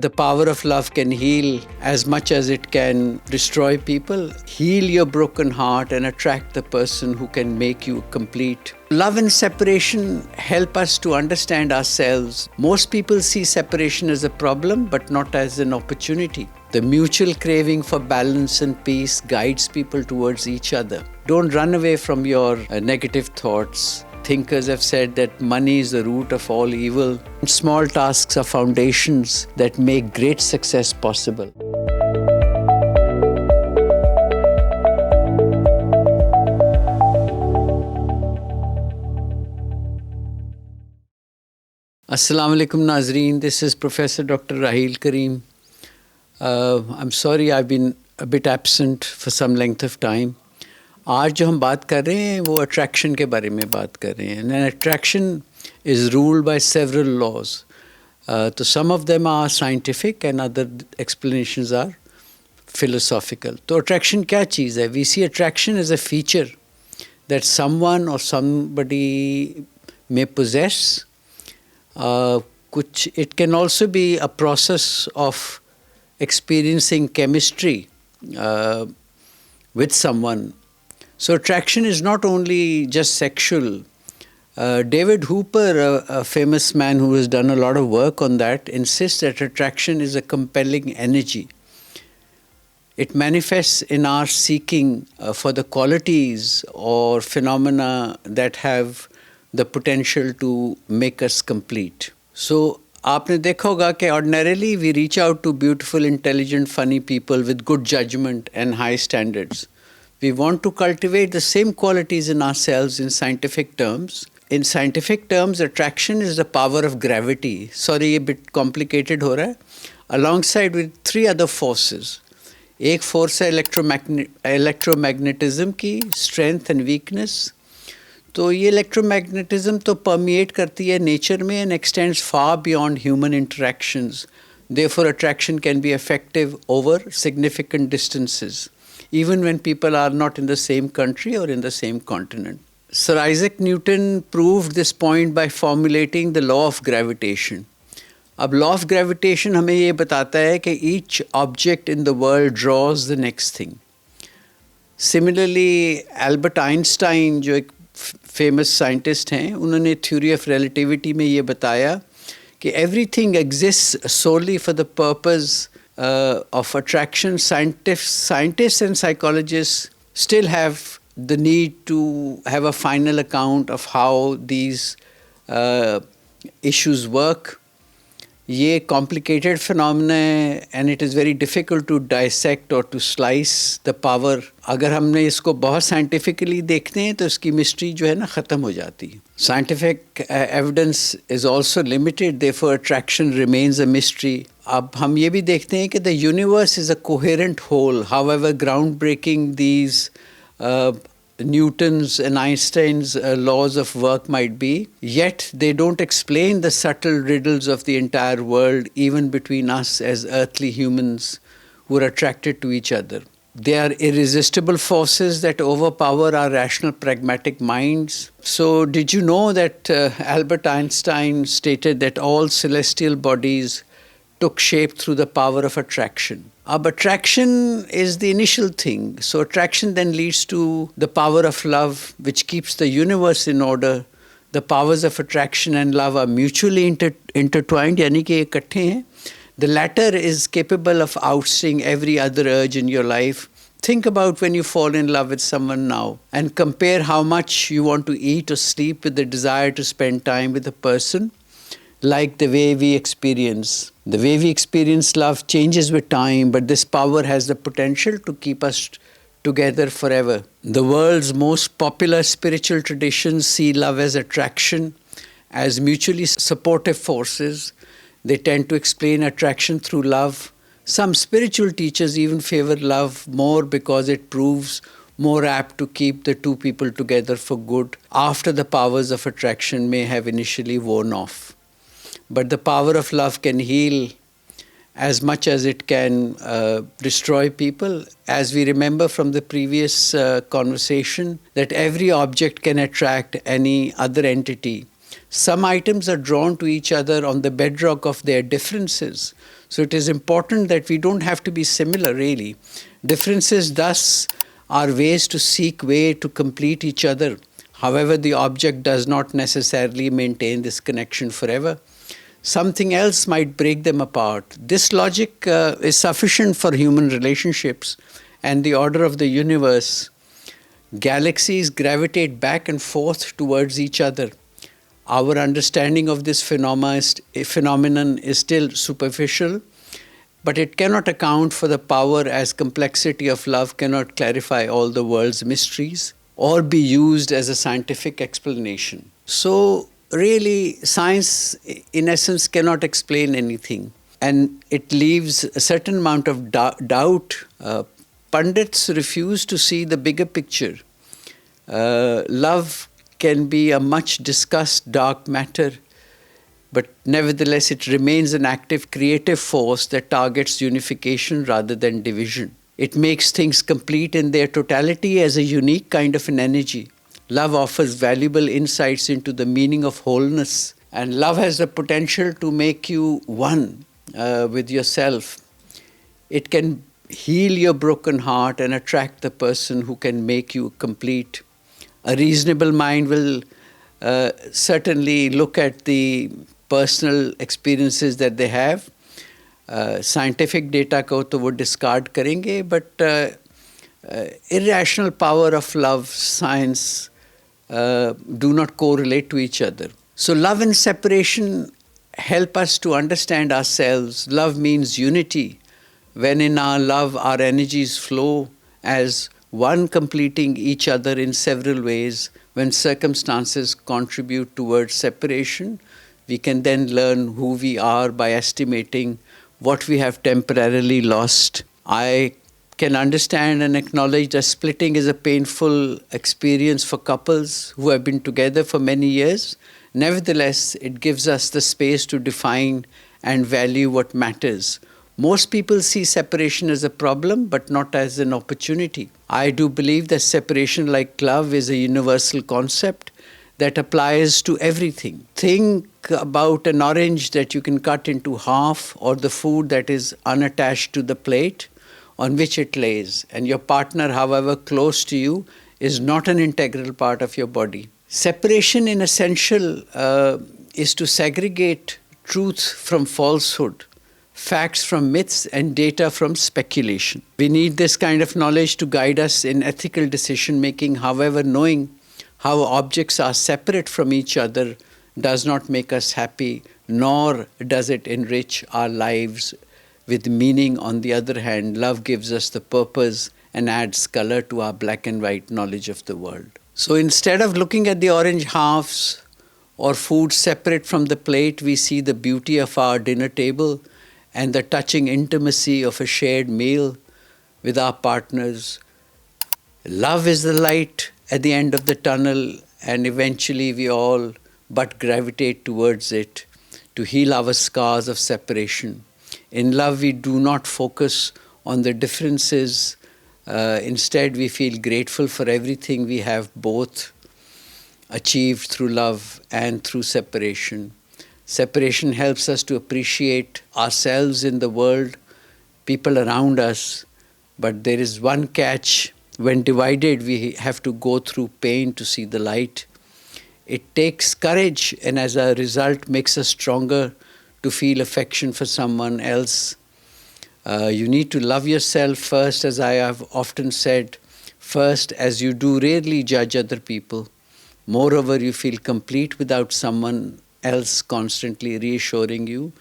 The power of love can heal as much as it can destroy people. Heal your broken heart and attract the person who can make you complete. Love and separation help us to understand ourselves. Most people see separation as a problem, but not as an opportunity. The mutual craving for balance and peace guides people towards each other. Don't run away from your negative thoughts. Thinkers have said that money is the root of all evil. Small tasks are foundations that make great success possible. Assalamu alaikum Nazreen, this is Professor Dr. Raheel Karim. I'm sorry I've been a bit absent for some length of time. आज जो हम बात कर रहे हैं वो attraction के बारे में बात कर रहे हैं. And attraction is ruled by several laws. So some of them are scientific and other explanations are philosophical. तो attraction क्या चीज़ है? We see attraction as a feature that someone or somebody may possess. It can also be a process of experiencing chemistry with someone. So attraction is not only just sexual. David Hooper, a famous man who has done a lot of work on that, insists that attraction is a compelling energy. It manifests in our seeking for the qualities or phenomena that have the potential to make us complete. So, आपने देखा होगा कि ordinarily we reach out to beautiful, intelligent, funny people with good judgment and high standards. We want to cultivate the same qualities in ourselves in scientific terms. In scientific terms, attraction is the power of gravity. Sorry, a bit complicated हो रहा है. Alongside with three other forces. एक force है electromagnetism की, strength and weakness. तो ये electromagnetism तो permeate करती है nature में and extends far beyond human interactions. Therefore, attraction can be effective over significant distances, even when people are not in the same country or in the same continent. Sir Isaac Newton proved this point by formulating the law of gravitation. अब law of gravitation हमें ये बताता है कि each object in the world draws the next thing. Similarly, Albert Einstein जो एक famous scientist हैं, उन्होंने theory of relativity में ये बताया कि everything exists solely for the purpose of attraction. Scientists and psychologists still have the need to have a final account of how these issues work. ये complicated phenomena है and it is very difficult to dissect or to slice the power. अगर हमने इसको बहुत scientifically देखते हैं तो इसकी mystery जो है ना ख़त्म हो जाती है. Scientific evidence is also limited, therefore attraction remains a mystery. अब हम ये भी देखते हैं कि the universe is a coherent whole. However groundbreaking these Newton's and Einstein's laws of work might be, yet they don't explain the subtle riddles of the entire world, even between us as earthly humans who are attracted to each other. They are irresistible forces that overpower our rational, pragmatic minds. So, did you know that Albert Einstein stated that all celestial bodies took shape through the power of attraction? Ab attraction is the initial thing. So attraction then leads to the power of love, which keeps the universe in order. The powers of attraction and love are mutually intertwined, यानी कि इकट्ठे हैं. The latter is capable of ousting every other urge in your life. Think about when you fall in love with someone now and compare how much you want to eat or sleep with the desire to spend time with a person. Like the way we experience. The way we experience love changes with time, but this power has the potential to keep us together forever. The world's most popular spiritual traditions see love as attraction, as mutually supportive forces. They tend to explain attraction through love. Some spiritual teachers even favor love more because it proves more apt to keep the two people together for good after the powers of attraction may have initially worn off. But the power of love can heal as much as it can destroy people. As we remember from the previous conversation, that every object can attract any other entity. Some items are drawn to each other on the bedrock of their differences. So it is important that we don't have to be similar, really. Differences, thus, are ways to seek way to complete each other. However, the object does not necessarily maintain this connection forever. Something else might break them apart. This logic is sufficient for human relationships and the order of the universe. Galaxies gravitate back and forth towards each other. Our understanding of this phenomenon is still superficial, but it cannot account for the power, as complexity of love cannot clarify all the world's mysteries or be used as a scientific explanation. So really, science in essence cannot explain anything, and it leaves a certain amount of doubt. Pundits refuse to see the bigger picture. Love can be a much discussed dark matter, but nevertheless it remains an active creative force that targets unification rather than division. It makes things complete in their totality as a unique kind of an energy. Love offers valuable insights into the meaning of wholeness, and love has the potential to make you one with yourself. It can heal your broken heart and attract the person who can make you complete. A reasonable mind will certainly look at the personal experiences that they have. Scientific data को तो वो discard करेंगे, but irrational power of love, science do not correlate to each other. So love and separation help us to understand ourselves. Love means unity. When in our love our energies flow as one, completing each other in several ways. When circumstances contribute towards separation, we can then learn who we are by estimating what we have temporarily lost. I can understand and acknowledge that splitting is a painful experience for couples who have been together for many years. Nevertheless, it gives us the space to define and value what matters. Most people see separation as a problem, but not as an opportunity. I do believe that separation, like love, is a universal concept that applies to everything. Think about an orange that you can cut into half, or the food that is unattached to the plate on which it lays, and your partner, however close to you, is not an integral part of your body. Separation, in essential, is to segregate truth from falsehood, facts from myths, and data from speculation. We need this kind of knowledge to guide us in ethical decision-making. However, knowing how objects are separate from each other does not make us happy, nor does it enrich our lives with meaning. On the other hand, love gives us the purpose and adds color to our black and white knowledge of the world. So instead of looking at the orange halves or food separate from the plate, we see the beauty of our dinner table and the touching intimacy of a shared meal with our partners. Love is the light at the end of the tunnel, and eventually we all but gravitate towards it to heal our scars of separation. In love, we do not focus on the differences. Instead, we feel grateful for everything we have both achieved through love and through separation. Separation helps us to appreciate ourselves in the world, people around us, but there is one catch. When divided, we have to go through pain to see the light. It takes courage, and as a result makes us stronger to feel affection for someone else. You need to love yourself first, as I have often said, first, as you do rarely judge other people. Moreover, you feel complete without someone else constantly reassuring you.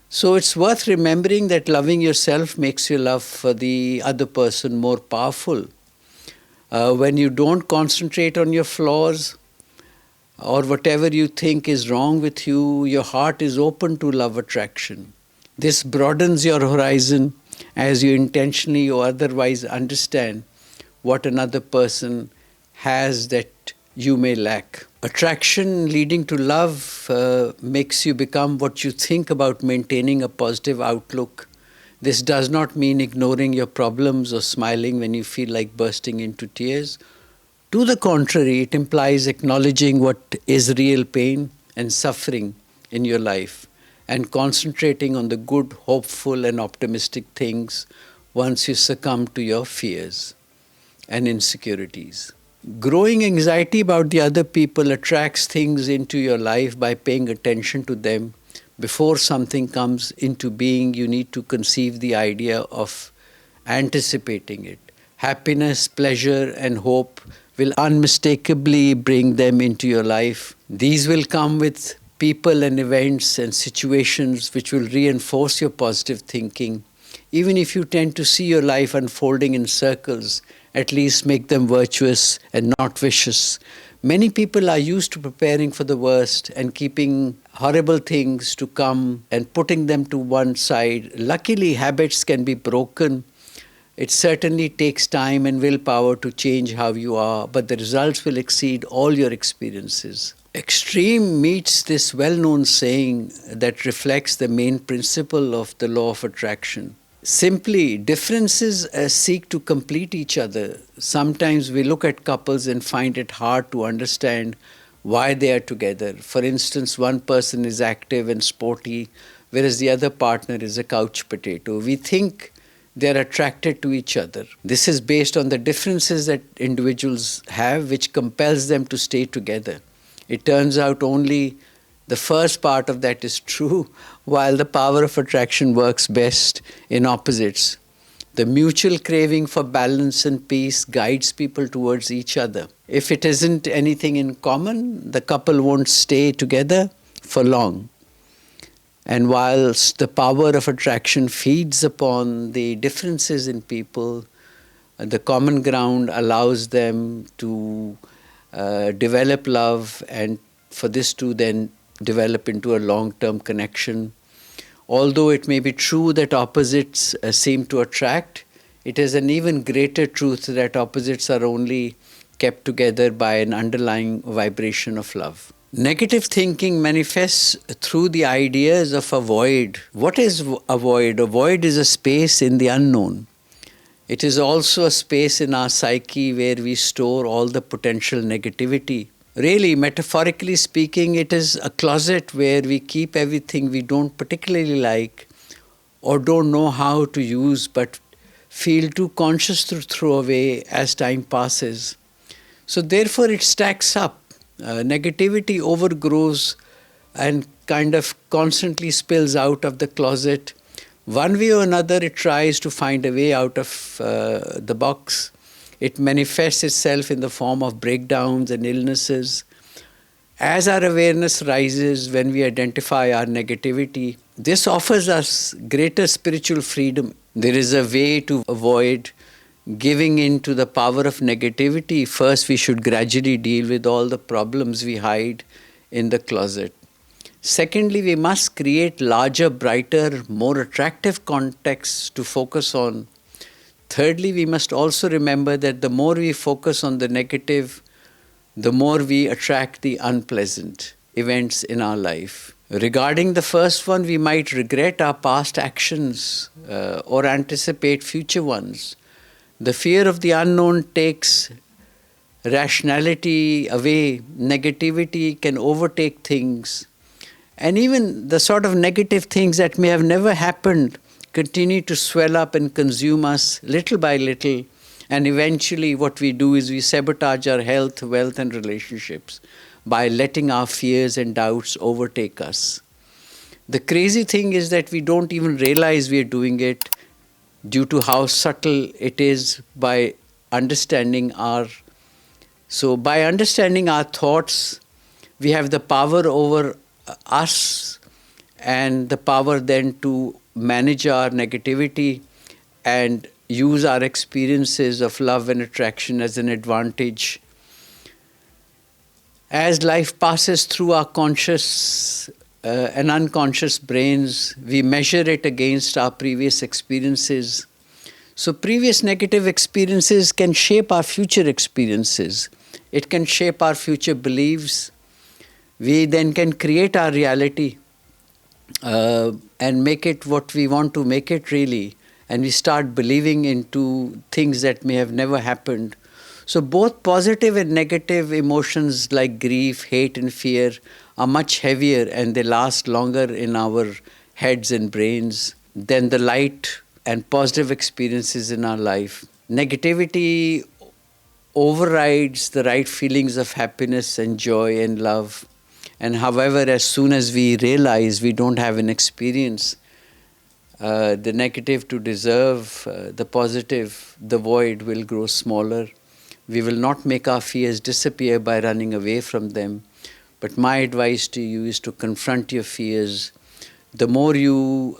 So it's worth remembering that loving yourself makes your love for the other person more powerful. When you don't concentrate on your flaws or whatever you think is wrong with you, your heart is open to love attraction. This broadens your horizon as you intentionally or otherwise understand what another person has that you may lack. Attraction leading to love makes you become what you think about maintaining a positive outlook. This does not mean ignoring your problems or smiling when you feel like bursting into tears. To the contrary, it implies acknowledging what is real pain and suffering in your life. and concentrating on the good, hopeful, and optimistic things once you succumb to your fears and insecurities. Growing anxiety about the other people attracts things into your life by paying attention to them. Before something comes into being, you need to conceive the idea of anticipating it. Happiness, pleasure, and hope will unmistakably bring them into your life. These will come with people and events and situations which will reinforce your positive thinking. Even if you tend to see your life unfolding in circles, at least make them virtuous and not vicious. Many people are used to preparing for the worst and keeping horrible things to come and putting them to one side. Luckily, habits can be broken. It certainly takes time and willpower to change how you are, but the results will exceed all your experiences. Extreme meets this well-known saying that reflects the main principle of the law of attraction. Simply, differences seek to complete each other. Sometimes we look at couples and find it hard to understand why they are together. For instance, one person is active and sporty, whereas the other partner is a couch potato. We think they are attracted to each other. This is based on the differences that individuals have, which compels them to stay together. It turns out only the first part of that is true, while the power of attraction works best in opposites. The mutual craving for balance and peace guides people towards each other. If it isn't anything in common, the couple won't stay together for long. And whilst the power of attraction feeds upon the differences in people, the common ground allows them to develop love, and for this to then develop into a long-term connection. Although it may be true that opposites seem to attract, it is an even greater truth that opposites are only kept together by an underlying vibration of love. Negative thinking manifests through the ideas of a void. What is a void? A void is a space in the unknown. It is also a space in our psyche where we store all the potential negativity. Really, metaphorically speaking, it is a closet where we keep everything we don't particularly like or don't know how to use but feel too conscious to throw away as time passes. So therefore it stacks up. Negativity overgrows and kind of constantly spills out of the closet. One way or another, it tries to find a way out of the box. It manifests itself in the form of breakdowns and illnesses. As our awareness rises when we identify our negativity, this offers us greater spiritual freedom. There is a way to avoid giving in to the power of negativity. First, we should gradually deal with all the problems we hide in the closet. Secondly, we must create larger, brighter, more attractive contexts to focus on. Thirdly, we must also remember that the more we focus on the negative, the more we attract the unpleasant events in our life. Regarding the first one, we might regret our past actions or anticipate future ones. The fear of the unknown takes rationality away. Negativity can overtake things. And even the sort of negative things that may have never happened continue to swell up and consume us little by little. And eventually what we do is we sabotage our health, wealth, and relationships by letting our fears and doubts overtake us. The crazy thing is that we don't even realize we are doing it due to how subtle it is by understanding our... So by understanding our thoughts, we have the power over us and the power then to manage our negativity and use our experiences of love and attraction as an advantage. As life passes through our conscious and unconscious brains, we measure it against our previous experiences. So previous negative experiences can shape our future experiences. It can shape our future beliefs. We then can create our reality and make it what we want to make it really. And we start believing into things that may have never happened. So both positive and negative emotions like grief, hate and fear are much heavier and they last longer in our heads and brains than the light and positive experiences in our life. Negativity overrides the right feelings of happiness and joy and love. And however, as soon as we realize we don't have an experience, the negative to deserve the positive, the void will grow smaller. We will not make our fears disappear by running away from them. But my advice to you is to confront your fears. The more you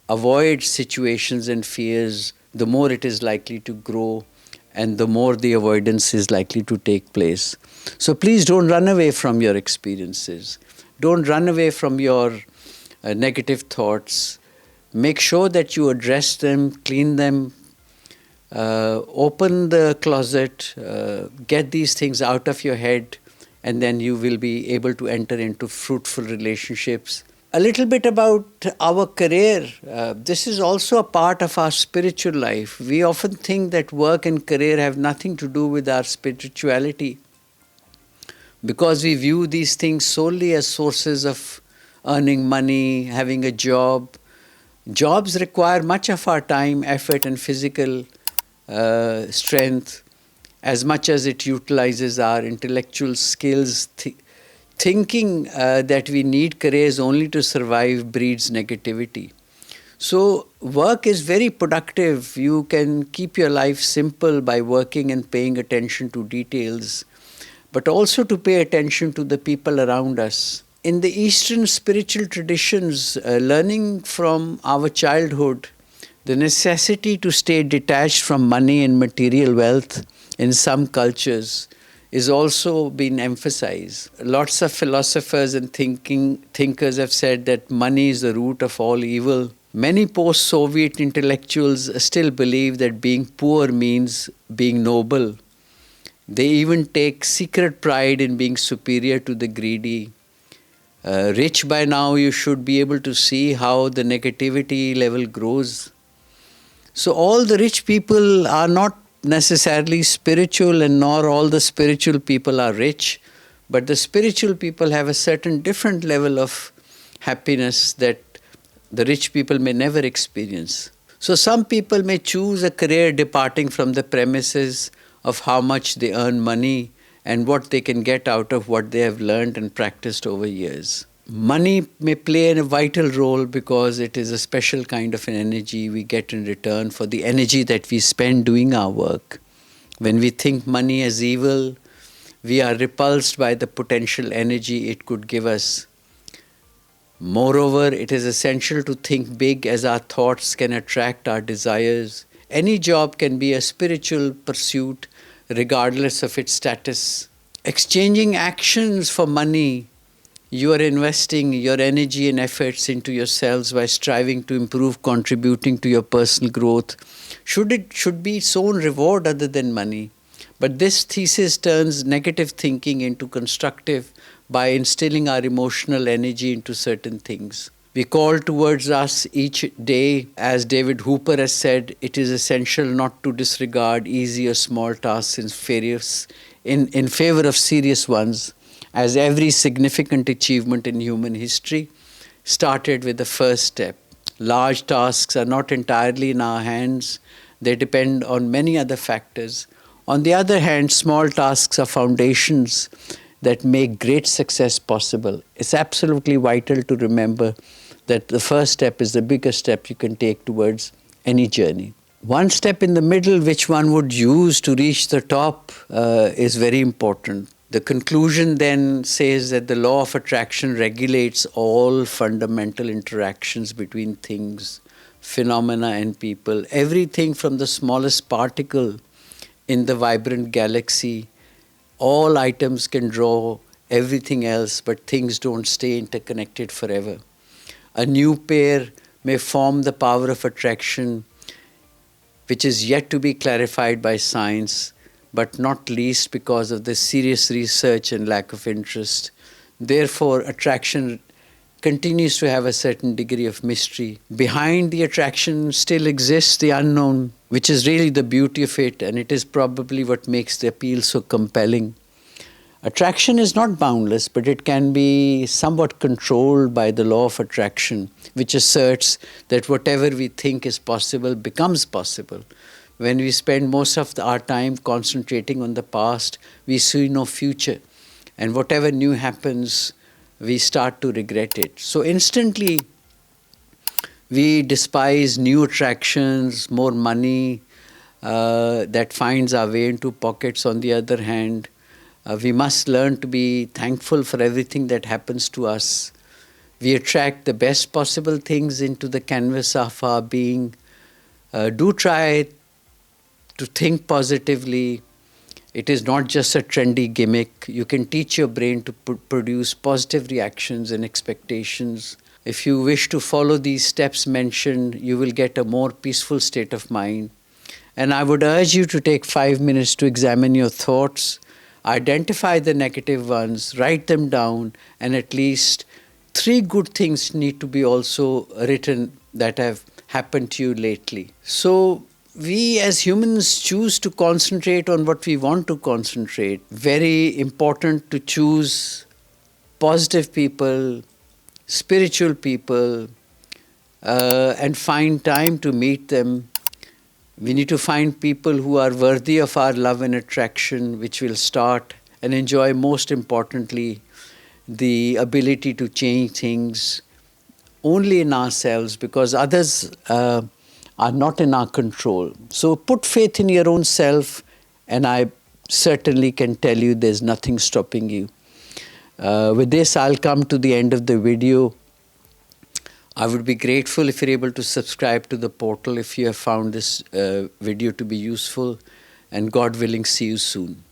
avoid situations and fears, the more it is likely to grow and the more the avoidance is likely to take place. So please don't run away from your experiences. Don't run away from your negative thoughts. Make sure that you address them, clean them, open the closet, get these things out of your head, and then you will be able to enter into fruitful relationships. A little bit about our career. This is also a part of our spiritual life. We often think that work and career have nothing to do with our spirituality because we view these things solely as sources of earning money, having a job. Jobs require much of our time, effort, and physical strength as much as it utilizes our intellectual skills. Thinking that we need careers only to survive breeds negativity. So work is very productive. You can keep your life simple by working and paying attention to details, but also to pay attention to the people around us. In the Eastern spiritual traditions, learning from our childhood, the necessity to stay detached from money and material wealth in some cultures is also been emphasized. Lots of philosophers and thinkers have said that money is the root of all evil. Many post-Soviet intellectuals still believe that being poor means being noble. They even take secret pride in being superior to the greedy. Rich by now, you should be able to see how the negativity level grows. So all the rich people are not necessarily spiritual, and nor all the spiritual people are rich, but the spiritual people have a certain different level of happiness that the rich people may never experience. So some people may choose a career departing from the premises of how much they earn money and what they can get out of what they have learned and practiced over years. Money may play a vital role because it is a special kind of an energy we get in return for the energy that we spend doing our work. When we think money as evil, we are repulsed by the potential energy it could give us. Moreover, it is essential to think big as our thoughts can attract our desires. Any job can be a spiritual pursuit regardless of its status. Exchanging actions for money, you are investing your energy and efforts into yourselves by striving to improve, contributing to your personal growth. Should be its own reward other than money. But this thesis turns negative thinking into constructive by instilling our emotional energy into certain things. We call towards us each day, as David Hooper has said, it is essential not to disregard easy or small tasks in favor of serious ones, as every significant achievement in human history started with the first step. Large tasks are not entirely in our hands. They depend on many other factors. On the other hand, small tasks are foundations that make great success possible. It's absolutely vital to remember that the first step is the biggest step you can take towards any journey. One step in the middle, which one would use to reach the top, is very important. The conclusion then says that the law of attraction regulates all fundamental interactions between things, phenomena and people. Everything from the smallest particle in the vibrant galaxy, all items can draw everything else, but things don't stay interconnected forever. A new pair may form the power of attraction, which is yet to be clarified by science, but not least because of the serious research and lack of interest. Therefore, attraction continues to have a certain degree of mystery. Behind the attraction still exists the unknown, which is really the beauty of it, and it is probably what makes the appeal so compelling. Attraction is not boundless, but it can be somewhat controlled by the law of attraction, which asserts that whatever we think is possible becomes possible. When we spend most of our time concentrating on the past, we see no future. And whatever new happens, we start to regret it. So instantly, we despise new attractions, more money that finds our way into pockets. On the other hand, we must learn to be thankful for everything that happens to us. We attract the best possible things into the canvas of our being. Do try to think positively. It is not just a trendy gimmick. You can teach your brain to produce positive reactions and expectations. If you wish to follow these steps mentioned, you will get a more peaceful state of mind. And I would urge you to take 5 minutes to examine your thoughts, identify the negative ones, write them down, and at least 3 good things need to be also written that have happened to you lately. So we as humans choose to concentrate on what we want to concentrate. Very important to choose positive people, spiritual people, and find time to meet them. We need to find people who are worthy of our love and attraction, which will start and enjoy, most importantly, the ability to change things only in ourselves, because others are not in our control. So put faith in your own self, and I certainly can tell you there's nothing stopping you. With this, I'll come to the end of the video. I would be grateful if you're able to subscribe to the portal if you have found this video to be useful, and God willing, see you soon.